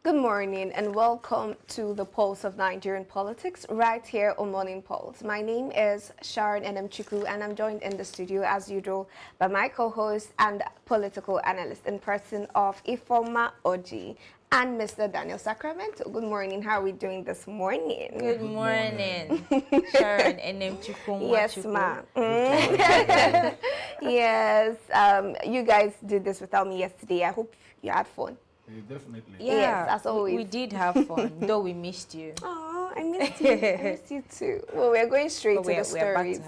Good morning and welcome to the Pulse of Nigerian Politics right here on Morning Pulse. My name is Sharon Enemchukwu and I'm joined in the studio as usual by my co-host and political analyst in person of Ifoma Oji and Mr. Daniel Sacramento. Good morning. How are we doing this morning? Good morning. Sharon Enemchukwu. Yes, ma. Yes. You guys did this without me yesterday. I hope you had fun. Definitely. Yeah, yes, as always. We did have fun, though we missed you. Oh, I missed you. I missed you too. Well, we're going straight to the stories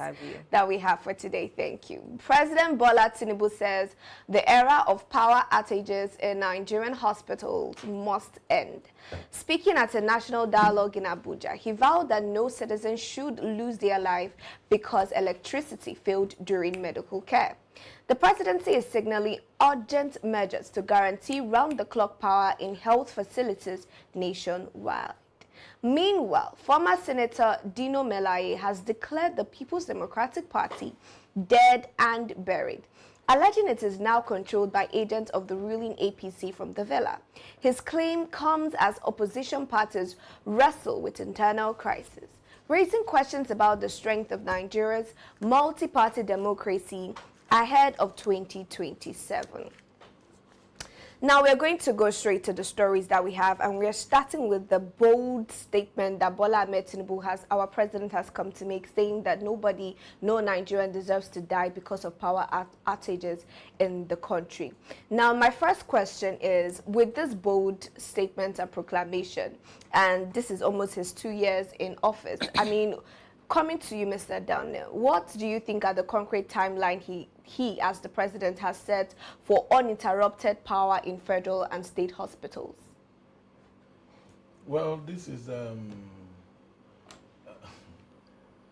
that we have for today. Thank you. President Bola Tinubu says the era of power outages in Nigerian hospitals must end. Speaking at a national dialogue in Abuja, he vowed that no citizen should lose their life because electricity failed during medical care. The presidency is signaling urgent measures to guarantee round-the-clock power in health facilities nationwide. Meanwhile, former Senator Dino Melaye has declared the People's Democratic Party dead and buried, alleging it is now controlled by agents of the ruling APC from the villa. His claim comes as opposition parties wrestle with internal crisis, raising questions about the strength of Nigeria's multi-party democracy ahead of 2027. Now we're going to go straight to the stories that we have, and we're starting with the bold statement that Bola Ahmed Tinubu our president has come to make, saying that no Nigerian deserves to die because of power outages in the country. Now my first question is, with this bold statement and proclamation, and this is almost his 2 years in office, I mean, coming to you, Mr. Daniel, what do you think are the concrete timeline he, as the president, has set for uninterrupted power in federal and state hospitals? Well, this is,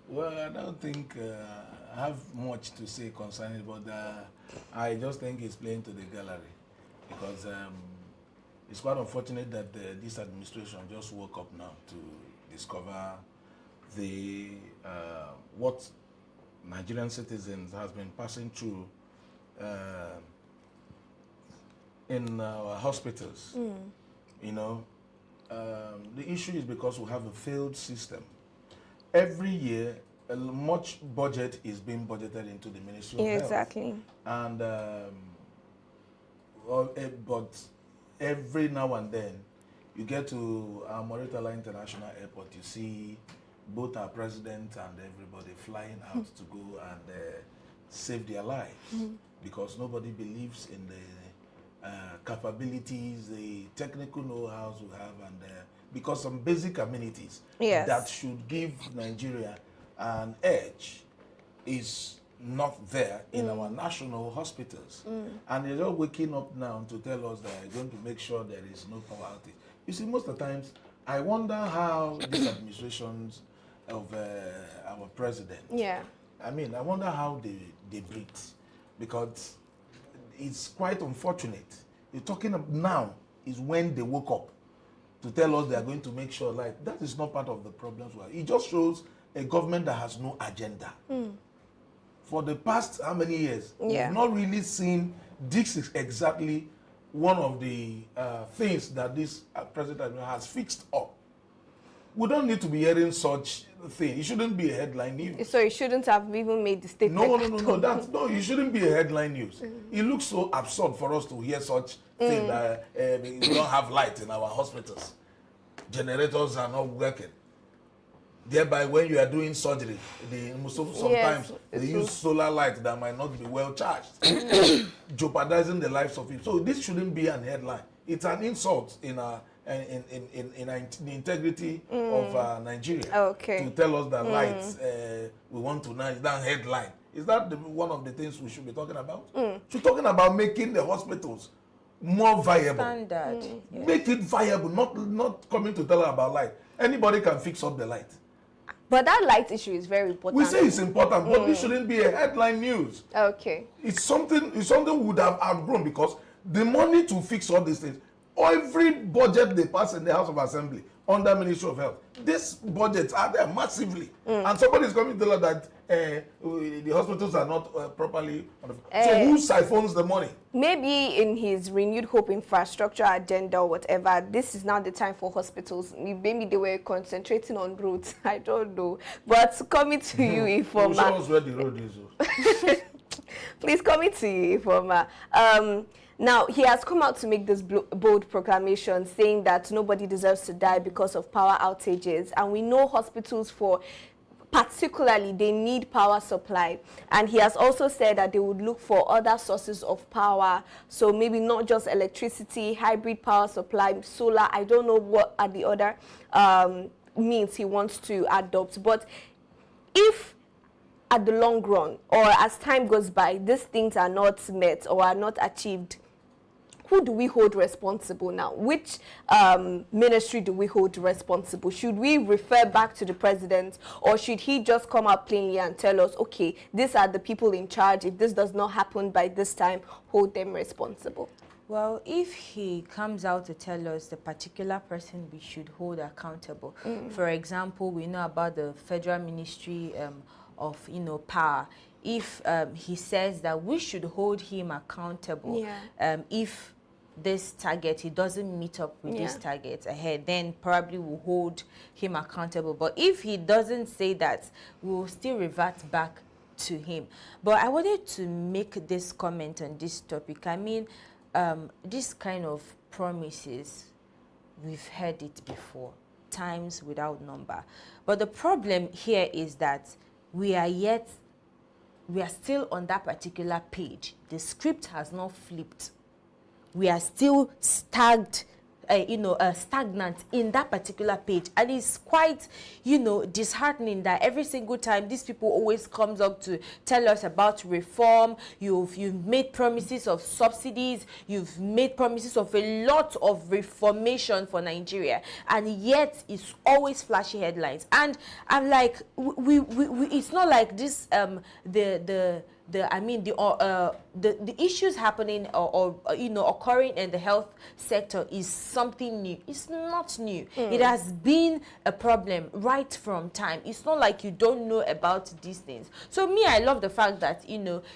well, I don't think I have much to say concerning it, but I just think it's playing to the gallery, because it's quite unfortunate that this administration just woke up now to discover what Nigerian citizens has been passing through in our hospitals. You know, the issue is because we have a failed system. Every year, much budget is being budgeted into the Ministry of Health. Exactly. And but every now and then, you get to Maritala International Airport, you see both our president and everybody flying out to go and save their lives, because nobody believes in the capabilities, the technical know-hows we have, and because some basic amenities that should give Nigeria an edge is not there in our national hospitals. And they're all waking up now to tell us that they're going to make sure there is no power outage. You see, most of the times, I wonder how these administrations of our president, I mean, I wonder how they breathe, because it's quite unfortunate. You're talking of now is when they woke up to tell us they are going to make sure, like, that is not part of the problems. It just shows a government that has no agenda. For the past how many years, we've not really seen this is exactly one of the things that this president has fixed up. We don't need to be hearing such thing. It shouldn't be a headline news. So it shouldn't have even made the statement. No, it shouldn't be a headline news. It looks so absurd for us to hear such thing that we don't have light in our hospitals. Generators are not working. Thereby, when you are doing surgery, sometimes they use solar light that might not be well charged, jeopardizing the lives of people. So this shouldn't be an headline. It's an insult in the integrity of Nigeria to tell us that lights we want to now is that headline. Is that one of the things we should be talking about? We're talking about making the hospitals more viable. Standard. Make it viable, not coming to tell us about light. Anybody can fix up the light. But that light issue is very important. We say it's important, but this shouldn't be a headline news. Okay. It's something we would have outgrown, because the money to fix all these things, every budget they pass in the House of Assembly, under Ministry of Health. These budgets are there massively. And somebody is coming to tell us that the hospitals are not properly. So who siphons the money? Maybe in his renewed hope infrastructure agenda or whatever, this is not the time for hospitals. Maybe they were concentrating on roads. I don't know. But coming to you, Ifoma. Show us where the road is. Please, coming to you, Ifoma. Now, he has come out to make this bold proclamation saying that nobody deserves to die because of power outages. And we know hospitals particularly, they need power supply. And he has also said that they would look for other sources of power. So maybe not just electricity, hybrid power supply, solar. I don't know what are the other means he wants to adopt. But if at the long run, or as time goes by, these things are not met or are not achieved, who do we hold responsible now? Which ministry do we hold responsible? Should we refer back to the president, or should he just come out plainly and tell us, okay, these are the people in charge. If this does not happen by this time, hold them responsible? Well, if he comes out to tell us the particular person we should hold accountable, for example, we know about the Federal Ministry of Power. If he says that we should hold him accountable, if this target, he doesn't meet up with this target ahead, then probably we'll hold him accountable. But if he doesn't say that, we'll still revert back to him. But I wanted to make this comment on this topic. I mean, this kind of promises, we've heard it before, times without number. But the problem here is that we are still on that particular page. The script has not flipped. We are still stagnant in that particular page, and it's quite, disheartening that every single time these people always comes up to tell us about reform. You've made promises of subsidies, you've made promises of a lot of reformation for Nigeria, and yet it's always flashy headlines. And I'm like, it's not like this. The issues happening or occurring in the health sector is something new. It's not new. It has been a problem right from time. It's not like you don't know about these things. So me, I love the fact that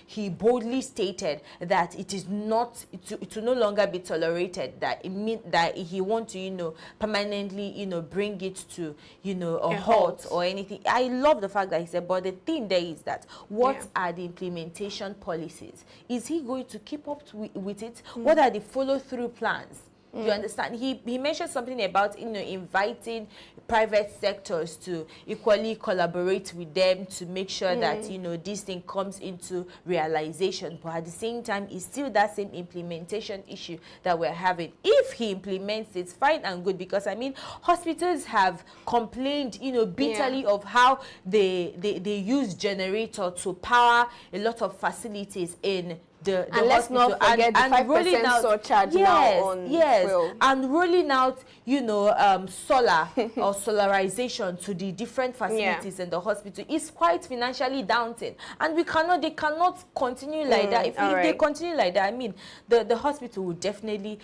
he boldly stated that it is not, it will no longer be tolerated. That it means that he wants to permanently bring it to a halt or anything. I love the fact that he said, but the thing there is that what are the implementations policies? Is he going to keep up with it? What are the follow-through plans? You understand? He mentioned something about inviting private sectors to equally collaborate with them to make sure that this thing comes into realization. But at the same time, it's still that same implementation issue that we're having. If he implements it, fine and good, because I mean hospitals have complained bitterly of how they use generator to power a lot of facilities in the let's not forget the 5% surcharge now on fuel. And rolling out, solar or solarization to the different facilities in the hospital is quite financially daunting, and they cannot continue like that. If they continue like that, I mean, the hospital will definitely,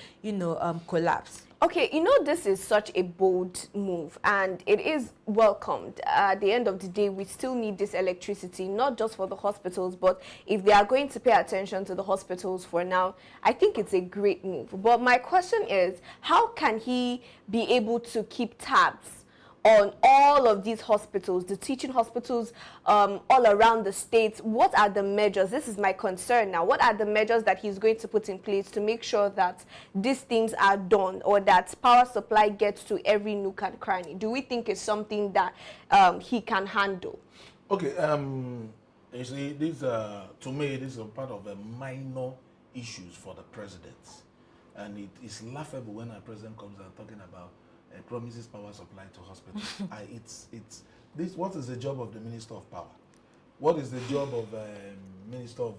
collapse. Okay, this is such a bold move, and it is welcomed. At the end of the day, we still need this electricity, not just for the hospitals, but if they are going to pay attention to the hospitals for now, I think it's a great move. But my question is, how can he be able to keep tabs on all of these hospitals, the teaching hospitals all around the states? What are the measures? This is my concern now. What are the measures that he's going to put in place to make sure that these things are done, or that power supply gets to every nook and cranny? Do we think it's something that he can handle? Okay, you see, to me, this is a part of the minor issues for the president. And it is laughable when a president comes out talking about promises power supply to hospitals. What is the job of the Minister of Power? What is the job of Minister of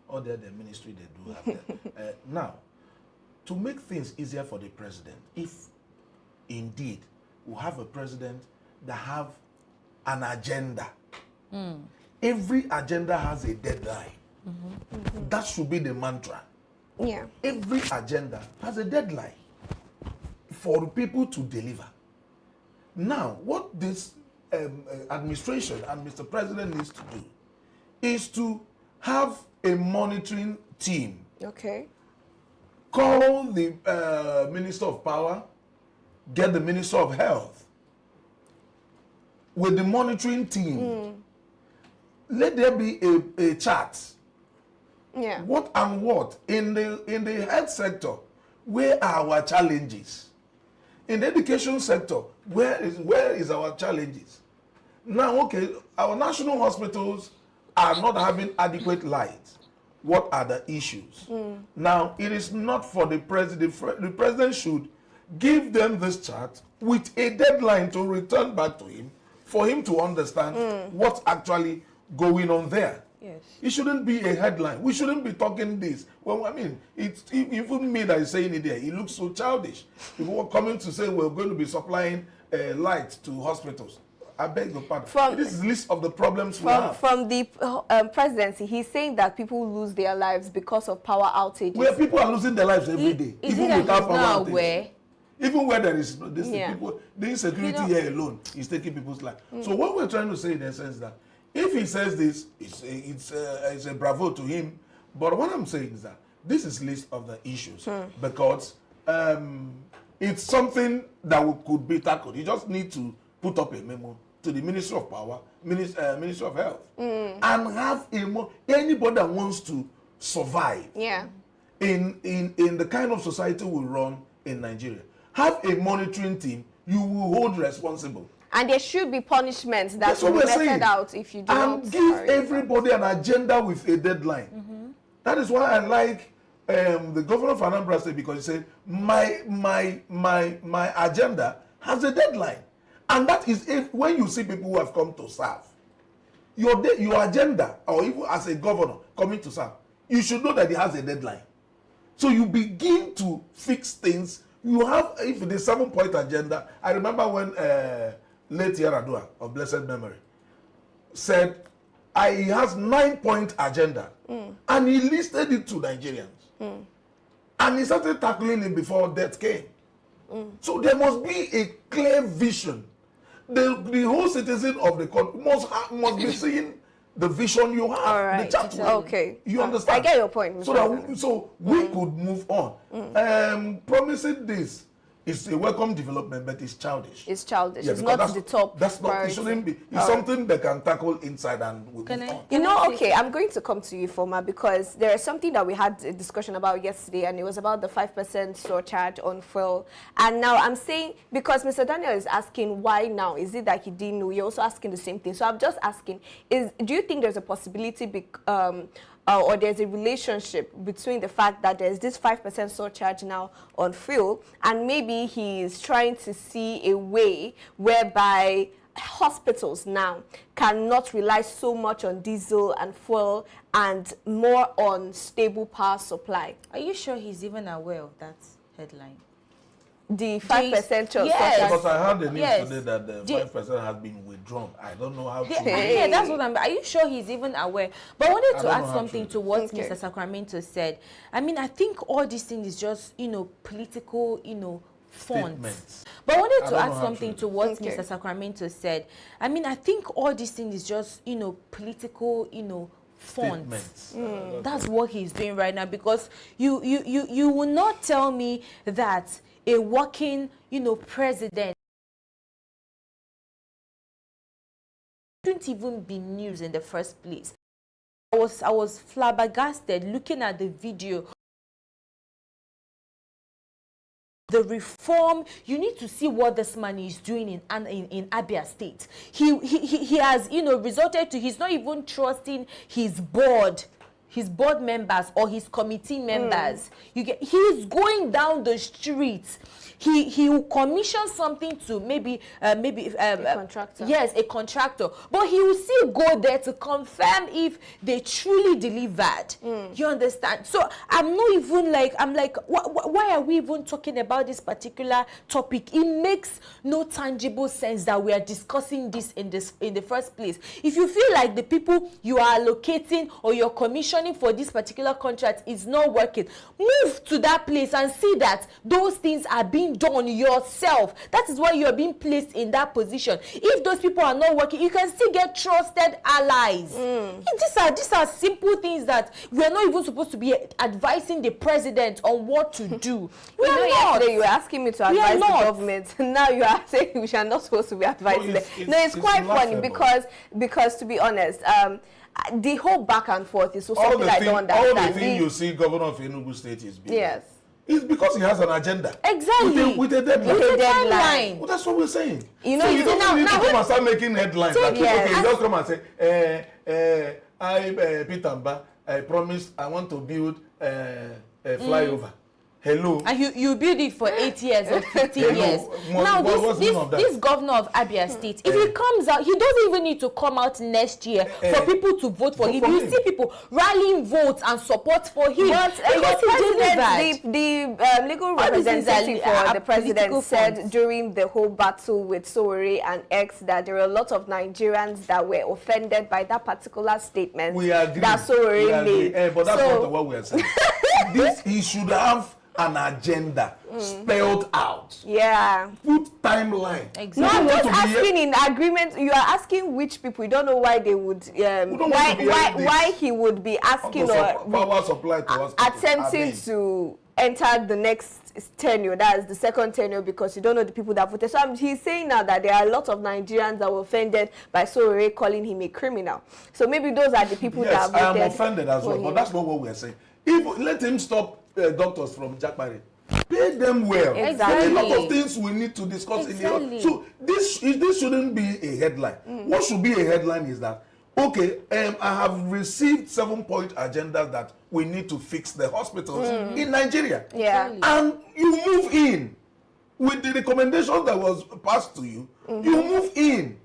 all the ministry they do have there? Now, to make things easier for the president, if indeed we have a president that have an agenda, every agenda has a deadline. That should be the mantra. Yeah. Every agenda has a deadline for people to deliver. Now, what this administration and Mr. President needs to do is to have a monitoring team. Okay. Call the Minister of Power, get the Minister of Health. With the monitoring team, let there be a chart. Yeah. What and what in the health sector? Where are our challenges? In the education sector, where is our challenges? Now, okay, our national hospitals are not having adequate light. What are the issues? Now, it is not for the president. The president should give them this chart with a deadline to return back to him for him to understand what's actually going on there. Yes. It shouldn't be a headline. We shouldn't be talking this. Well, I mean, it's even me that is saying it there. It looks so childish. People are coming to say we're going to be supplying light to hospitals. I beg your pardon. This is a list of the problems we have. From the presidency, he's saying that people lose their lives because of power outages. Where people are losing their lives every day, even without power outages. Even where there is this people, the insecurity here alone is taking people's life. So what we're trying to say in the sense that if he says this, it's a bravo to him. But what I'm saying is that this is a list of the issues because it's something that could be tackled. You just need to put up a memo to the Ministry of Power, Ministry of Health, and have anybody that wants to survive in the kind of society we run in Nigeria. Have a monitoring team you will hold responsible. And there should be punishments that will be meted out if you do not. And give everybody an agenda with a deadline. That is why I like the governor of Anambra State, because he said, my agenda has a deadline. And that is when you see people who have come to serve, your agenda, or even as a governor coming to serve, you should know that it has a deadline. So you begin to fix things. You have, if the 7-point agenda, I remember when late Yaradua of blessed memory said he has 9-point agenda, and he listed it to Nigerians, and he started tackling it before death came. So there must be a clear vision. The whole citizen of the country must be seeing the vision you have. All right. The chapter. Okay. You understand? I get your point. So we could move on. Promising this is a welcome development, but it's childish. It's childish. Yeah, it's not the top. That's not. It shouldn't be. It's something they can tackle inside and move on. You know, okay, I'm going to come to you, Foma, because there is something that we had a discussion about yesterday, and it was about the 5% surcharge on fuel. And now I'm saying, because Mr. Daniel is asking why now, is it that he didn't know? You're also asking the same thing. So I'm just asking, do you think there's a possibility or there's a relationship between the fact that there's this 5% surcharge now on fuel, and maybe he's trying to see a way whereby hospitals now cannot rely so much on diesel and fuel and more on stable power supply? Are you sure he's even aware of that headline? The 5% surcharge. Yes. Because I heard the news today that the 5% has been withdrawn. I don't know how to. Yeah, that's what I'm. Are you sure he's even aware? But I wanted to add something to what Mr. Sacramento said. I mean, I think all these things is just, political, fonts. But I wanted to add something to what Mr. Sacramento said. I mean, I think all these things is just, political, fonts. That's what he's doing right now, because you will not tell me that a working, president shouldn't even be news in the first place. I was flabbergasted looking at the video. The reform, you need to see what this man is doing in Abia State. He has, resorted to, he's not even trusting his board members or his committee members. He's going down the streets. He will commission something to maybe a contractor. Yes, a contractor. But he will still go there to confirm if they truly delivered. You understand? So I'm not even like, why are we even talking about this particular topic? It makes no tangible sense that we are discussing this in the first place. If you feel like the people you are allocating or you're commissioning positioning for this particular contract is not working, move to that place and see that those things are being done yourself. That is why you are being placed in that position. If those people are not working, you can still get trusted allies. These are simple things that we are not even supposed to be advising the president on what to do. We are not. Yesterday you were asking me to advise the government. Now you are saying we are not supposed to be advising them. No, it's quite funny because to be honest, the whole back and forth is so something I don't understand. All the thing you see Governor of Tinubu State is being. Yes. It's because he has an agenda. Exactly. With a deadline. With a deadline. Well, that's what we're saying. You know, so you don't need to come and start making headlines. Like, okay, you don't come and say, I promised I want to build a flyover. Hello. And you build it for 8 years or 15 years. Now this governor of Abia State, if he comes out, he doesn't even need to come out next year for people to vote for him. You see people rallying votes and support for him. But the legal representative for the president said during the whole battle with Sowore and X that there were a lot of Nigerians that were offended by that particular statement that Sowore made. But that's not what we are saying. He should have an agenda spelled out. Yeah. Put timeline. Exactly. No, I'm just asking in agreement. You are asking which people. You don't know why they would. Why he would be asking or power supply to us attempting to enter the next tenure. That is the second tenure because you don't know the people that voted. So he's saying now that there are a lot of Nigerians that were offended by Sowore calling him a criminal. So maybe those are the people that voted. I am offended as well, but that's not what we are saying. Let him stop doctors from Jakpare. Pay them well. Exactly. A lot of things we need to discuss in the. So this shouldn't be a headline. What should be a headline is that, okay, I have received 7-point agendas that we need to fix the hospitals in Nigeria. Yeah. And you move in with the recommendation that was passed to you. You move in.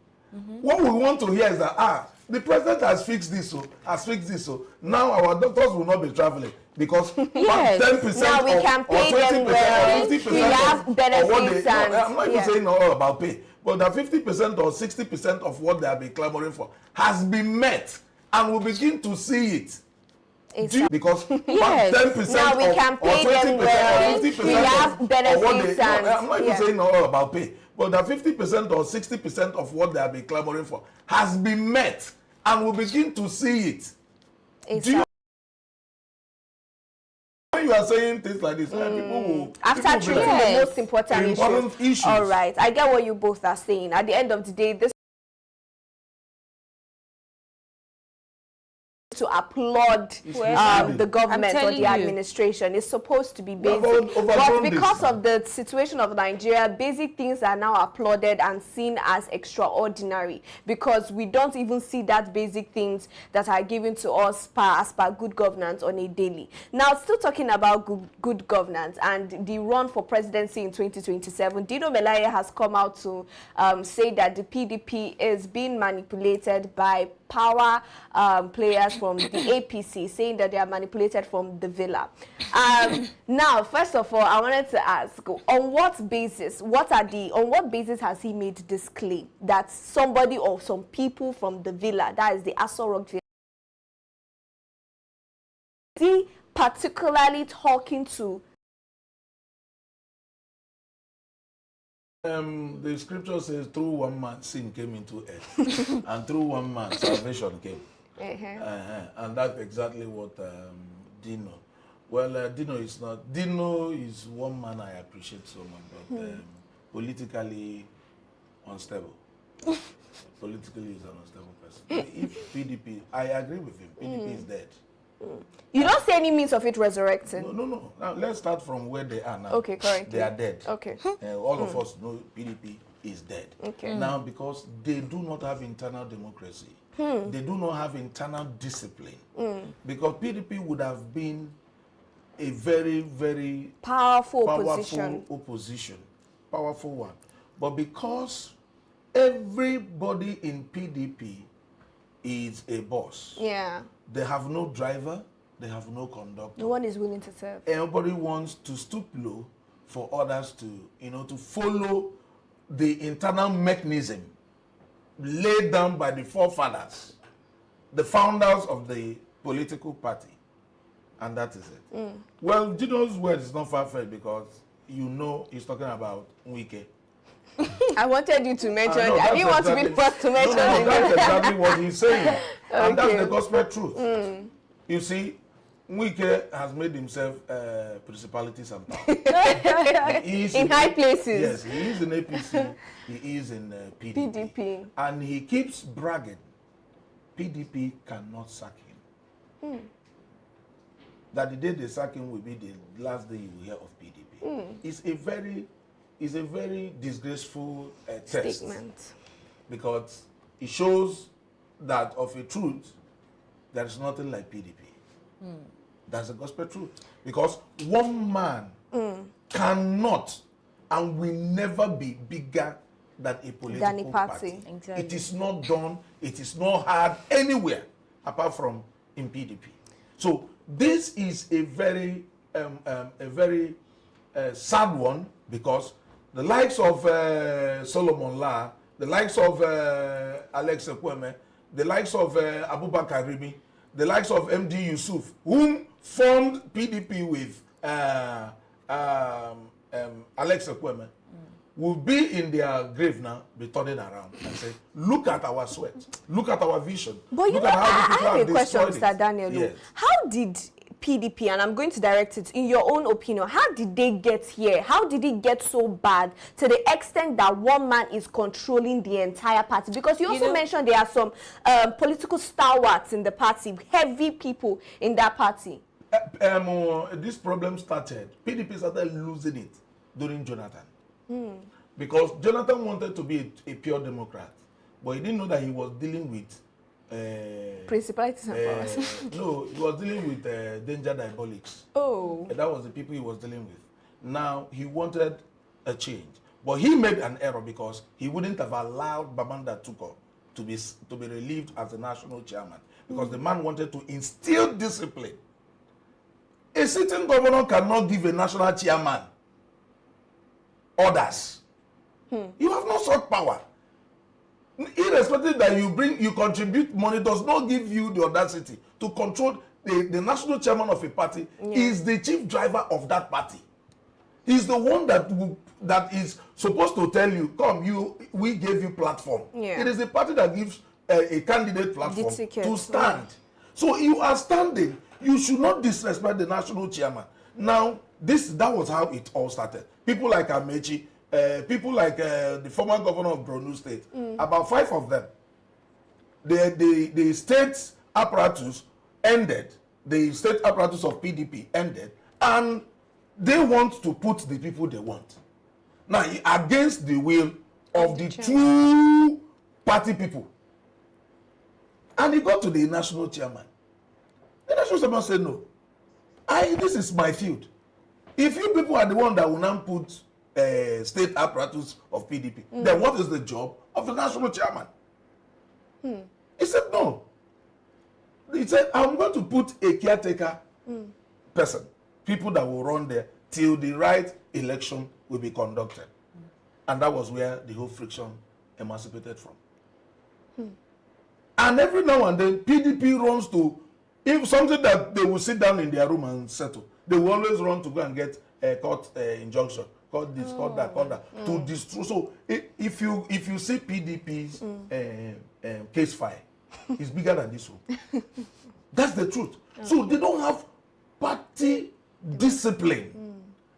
What we want to hear is that the president has fixed this, so now our doctors will not be traveling because 10% now we can pay them well. 50% we have benefits I'm not even saying all about pay, but that 50% or 60% of what they have been clamoring for has been met, and we begin to see it. Because 10% now we can pay them well. Or 50% we have benefits I'm not even saying all about pay, but that 50% or 60% of what they have been clamoring for has been met, and we begin to see it. When you are saying things like this, people will after treating the most important issues. All right, I get what you both are saying. At the end of the day, this to applaud the government or the administration is supposed to be basic, but because of the situation of Nigeria, basic things are now applauded and seen as extraordinary because we don't even see that basic things that are given to us as per good governance on a daily. Now, still talking about good governance and the run for presidency in 2027, Dino Melaye has come out to say that the PDP is being manipulated by power players from the APC, saying that they are manipulated from the villa. Now, first of all, I wanted to ask, on what basis has he made this claim that somebody or some people from the villa, that is the Aso Rock villa, is he particularly talking to? The scripture says through one man sin came into earth and through one man salvation came. And that's exactly what Dino. Well, Dino is not. Dino is one man I appreciate so much, but politically unstable. Politically is an unstable person. If PDP, I agree with him. PDP is dead. You don't see any means of it resurrecting. No. Now let's start from where they are now. Okay, correct. They are dead. Okay. All of us know PDP is dead. Okay. Now, because they do not have internal democracy, they do not have internal discipline. Because PDP would have been a very, very powerful opposition. Powerful one. But because everybody in PDP is a boss. Yeah. They have no driver, they have no conductor. No one is willing to serve. Everybody wants to stoop low for others to, to follow the internal mechanism laid down by the forefathers, the founders of the political party, and that is it. Well, Dino's word is not far-fetched because you know he's talking about Wike. I wanted you to mention it. I didn't want to be the first to mention it. That's exactly what he's saying. And that's the gospel truth. You see, Wike has made himself principalities and powers. in high places. Yes, he is in APC, he is in PDP. And he keeps bragging, PDP cannot sack him. That the day they sack him will be the last day you will hear of PDP. It's a very disgraceful test. Statement. Because it shows that of a truth, there is nothing like PDP. That's the gospel truth. Because one man cannot and will never be bigger than a political party. Exactly. It is not done, it is not hard anywhere apart from in PDP. So this is a very sad one, because the likes of Solomon La, the likes of Alex Ekweme, the likes of Abubakar Rimi, the likes of MD Yusuf, whom formed PDP with Alex Ekweme, will be in their grave now, be turning around and say, look at our sweat, look at our vision. But look you know, at how I have a question, Mr. Daniel. Yes. How did PDP, and I'm going to direct it, in your own opinion, how did they get here? How did it get so bad to the extent that one man is controlling the entire party? Because you also mentioned there are some political stalwarts in the party, heavy people in that party. This problem started, PDP started losing it during Jonathan. Because Jonathan wanted to be a pure Democrat, but he didn't know that he was dealing with principalities and powers. No, he was dealing with danger diabolics. Oh. That was the people he was dealing with. Now, he wanted a change. But he made an error because he wouldn't have allowed Bamanda Tuko to be relieved as the national chairman. Because the man wanted to instill discipline. A sitting governor cannot give a national chairman orders. You have no such power. Irrespective that you contribute money does not give you the audacity to control the national chairman of a party. Is the chief driver of that party. He's the one that is supposed to tell you, come, we gave you platform. It is the party that gives a candidate platform to stand. So you are standing. You should not disrespect the national chairman. Now, that was how it all started. People like Amechi, people like the former governor of Borno State, about 5 of them, the state apparatus ended, the state apparatus of PDP ended, and they want to put the people they want. Now, against the will of the true party people. And he got to the national chairman. The national chairman said, no, this is my field. If you people are the one that will now put state apparatus of PDP, then what is the job of the national chairman? He said, no. He said, I'm going to put a caretaker person, people that will run there till the right election will be conducted. And that was where the whole friction emancipated from. And every now and then, PDP runs to, if something that they will sit down in their room and settle, they will always run to go and get a court injunction. Court this, court that, to destroy. So if you see PDP's case file, it's bigger than this one. That's the truth. So they don't have party discipline.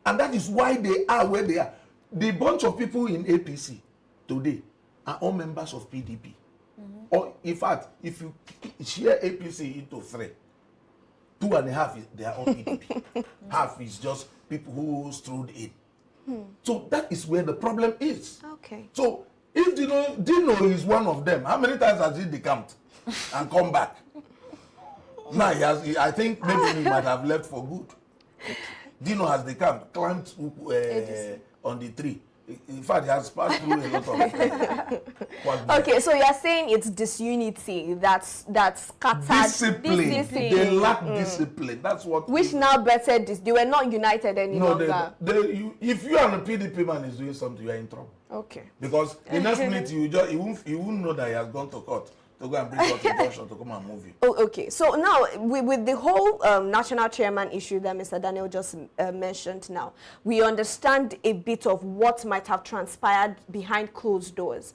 And that is why they are where they are. The bunch of people in APC today are all members of PDP. Or in fact, if you share APC into 3, 2.5 they are all PDP. Half is just people who strode in. So that is where the problem is. Okay. So if Dino is one of them, how many times has he decamped and come back? Now I think maybe he might have left for good. Dino has decamped, climbed on the tree. In fact, he has passed through a lot of okay, so you're saying it's disunity that's scattered. Discipline. They lack discipline. That's what. Which now bettered this. They were not united any longer. If you and a PDP man is doing something, you are in trouble. Okay. Because the next minute you won't know that he has gone to court to go and bring out a junction to come and move you. Oh, okay. So now, with the whole national chairman issue that Mr. Daniel just mentioned now, we understand a bit of what might have transpired behind closed doors.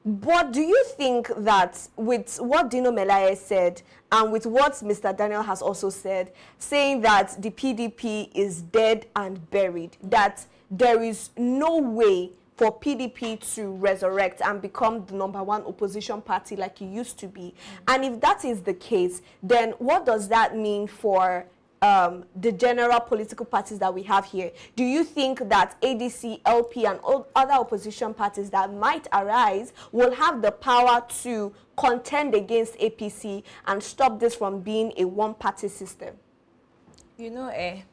But do you think that with what Dino Melaye said and with what Mr. Daniel has also said, saying that the PDP is dead and buried, that there is no way for PDP to resurrect and become the #1 opposition party like it used to be? And if that is the case, then what does that mean for the general political parties that we have here? Do you think that ADC, LP, and other opposition parties that might arise will have the power to contend against APC and stop this from being a one-party system? You know, I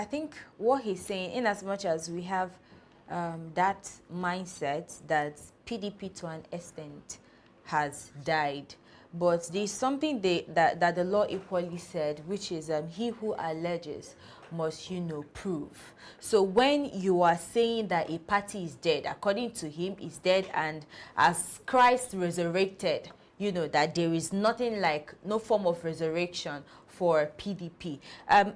think what he's saying, in as much as we have that mindset that PDP to an extent has died, but there's something that the law equally said, which is he who alleges must, prove. So when you are saying that a party is dead, according to him, is dead, and as Christ resurrected, that there is nothing like, no form of resurrection for PDP.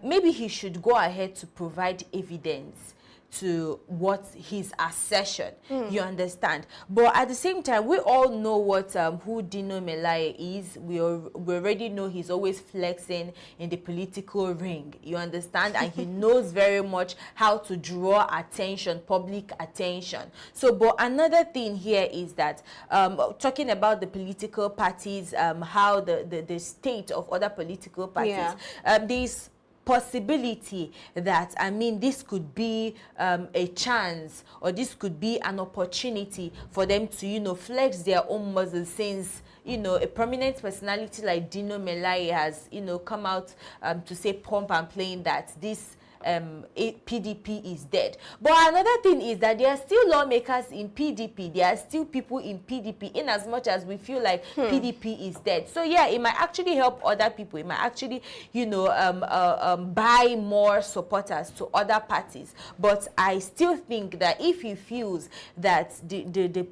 Maybe he should go ahead to provide evidence to what his assertion, you understand? But at the same time, we all know what who Dino Melaye is. We already know he's always flexing in the political ring, you understand? And he knows very much how to draw attention, public attention. So, but another thing here is that talking about the political parties, how the state of other political parties, these possibility that, this could be a chance, or this could be an opportunity for them to, flex their own muscles, since, a prominent personality like Dino Melaye has, come out to say pomp and playing that this PDP is dead. But another thing is that there are still lawmakers in PDP. There are still people in PDP, in as much as we feel like PDP is dead. So yeah, it might actually help other people. It might actually, buy more supporters to other parties. But I still think that if he feels that the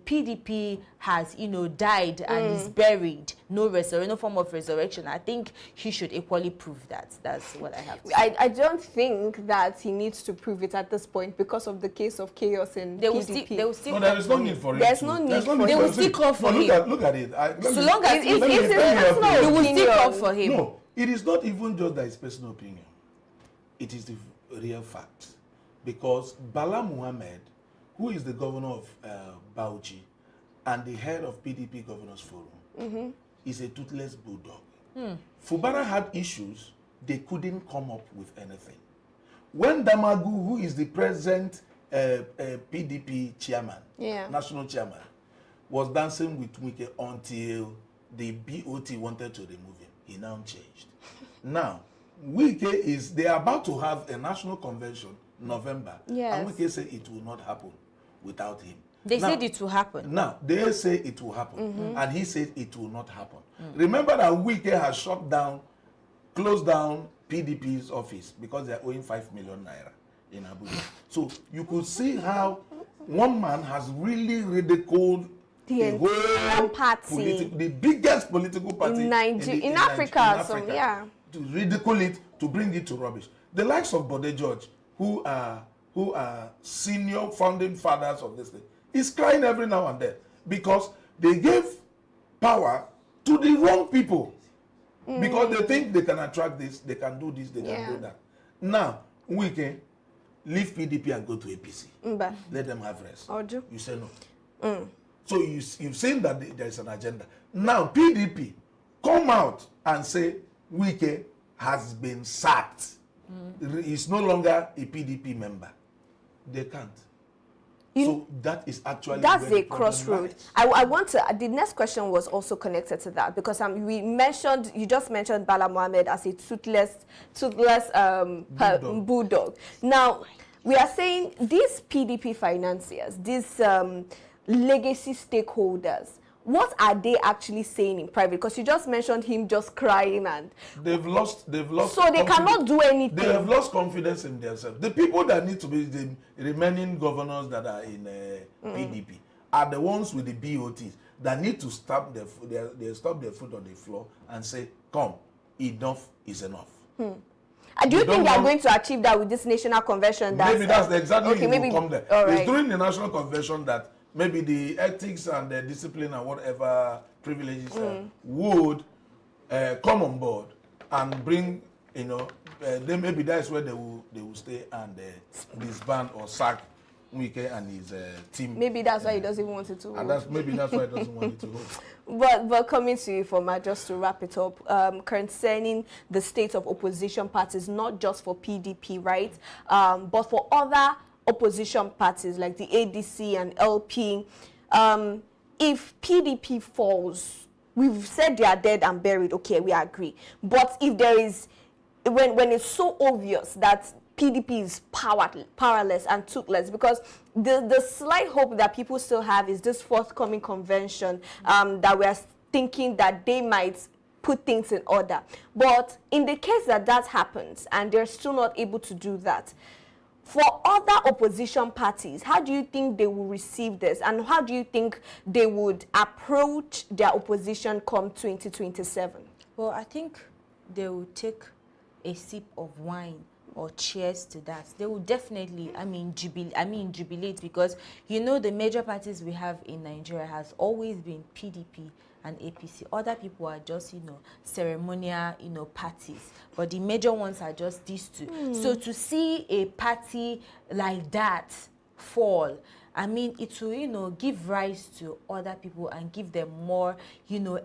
PDP has, died and is buried, no form of resurrection, I think he should equally prove that. That's what I have to say. I don't think that he needs to prove it at this point because of the case of chaos in PDP. There is no need for it. There's no need for it. They will still call for him. Look at it. So long as they will still call for him. No, it is not even just that it's personal opinion. It is the real fact. Because Bala Muhammad, who is the governor of Bauchi and the head of PDP Governors Forum, is a toothless bulldog. Fubara had issues, they couldn't come up with anything. When Damagu, who is the present PDP chairman, national chairman, was dancing with Wike until the BOT wanted to remove him, he now changed. Now, Wike they are about to have a national convention in November, and Wike said it will not happen without him. They said it will happen. Now, they say it will happen, and he said it will not happen. Remember that Wike has closed down PDP's office because they are owing 5 million naira in Abuja. So you could see how one man has really ridiculed the whole party, the biggest political party in Africa. To ridicule it, to bring it to rubbish. The likes of Bode George, who are senior founding fathers of this thing, is crying every now and then because they gave power to the wrong people. Because they think they can attract this, they can do this, they can do that. Now, we can leave PDP and go to APC. Let them have rest. You say no. So you've seen that there is an agenda. Now, PDP, come out and say Wike has been sacked. He's no longer a PDP member. They can't. So that is actually a crossroad. I want to. The next question was also connected to that because you just mentioned Bala Mohammed as a toothless bulldog. Now we are saying these PDP financiers, these legacy stakeholders, what are they actually saying in private? Because you just mentioned him just crying and they've lost. So they cannot do anything. They have lost confidence in themselves. The people that need to be the remaining governors that are in PDP are the ones with the BOTs that need to stop their foot on the floor and say, come, enough is enough. Do you think they are going to achieve that with this national convention? Maybe that's exactly okay, maybe come there. Right. It's during the national convention that maybe the ethics and the discipline and whatever privileges would come on board and bring, then maybe that's where they will stay and disband or sack Wike and his team. Maybe that's why he doesn't want it to hold. And maybe that's why he doesn't want it to hold. But coming to you, Former, just to wrap it up, concerning the state of opposition parties, not just for PDP, right, but for other opposition parties like the ADC and LP, if PDP falls, we've said they are dead and buried, okay, we agree. But if there is, when it's so obvious that PDP is powerless and toothless, because the slight hope that people still have is this forthcoming convention that we are thinking that they might put things in order. But in the case that that happens and they're still not able to do that, for other opposition parties, how do you think they will receive this? And how do you think they would approach their opposition come 2027? Well, I think they will take a sip of wine or cheers to that. They will definitely, jubilate, because, the major parties we have in Nigeria has always been PDP and APC. Other people are just, ceremonial, parties. But the major ones are just these two. So to see a party like that fall, it will, give rise to other people and give them more,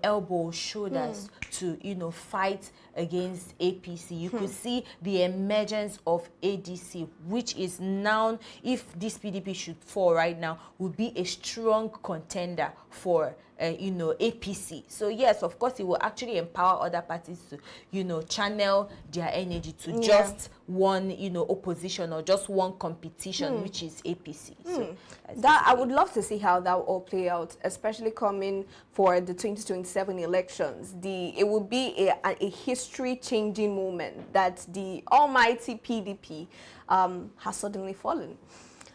elbow, shoulders to, fight against APC. You could see the emergence of ADC, which is now, if this PDP should fall right now, would be a strong contender for APC. So yes, of course, it will actually empower other parties to, channel their energy to just one, opposition or just one competition, which is APC. So that I would love to see how that will all play out, especially coming for the 2027 elections. It would be a history-changing moment that the almighty PDP has suddenly fallen.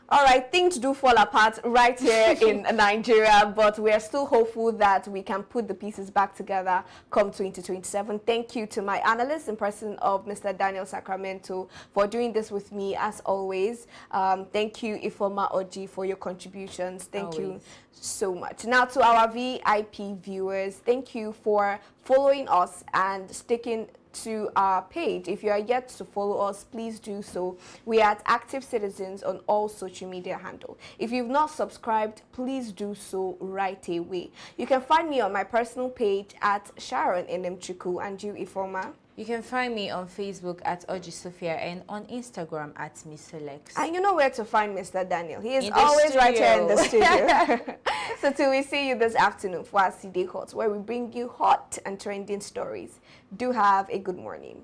All right, things do fall apart right here in Nigeria, but we are still hopeful that we can put the pieces back together come 2027. Thank you to my analyst in person of Mr. Daniel Sacramento for doing this with me, as always. Thank you, Ifoma Oji, for your contributions. Thank you so much. Now, to our VIP viewers, thank you for following us and sticking to our page. If you are yet to follow us, please do so. We are at Active Citizens on all social media handle. If you've not subscribed, please do so right away. You can find me on my personal page at Sharon Enemchuku, and you, Ifoma. You can find me on Facebook at Oji Sophia and on Instagram at Miss Alex. And you know where to find Mr. Daniel. He is always right here in the studio. So till we see you this afternoon for our CD Hot, where we bring you hot and trending stories. Do have a good morning.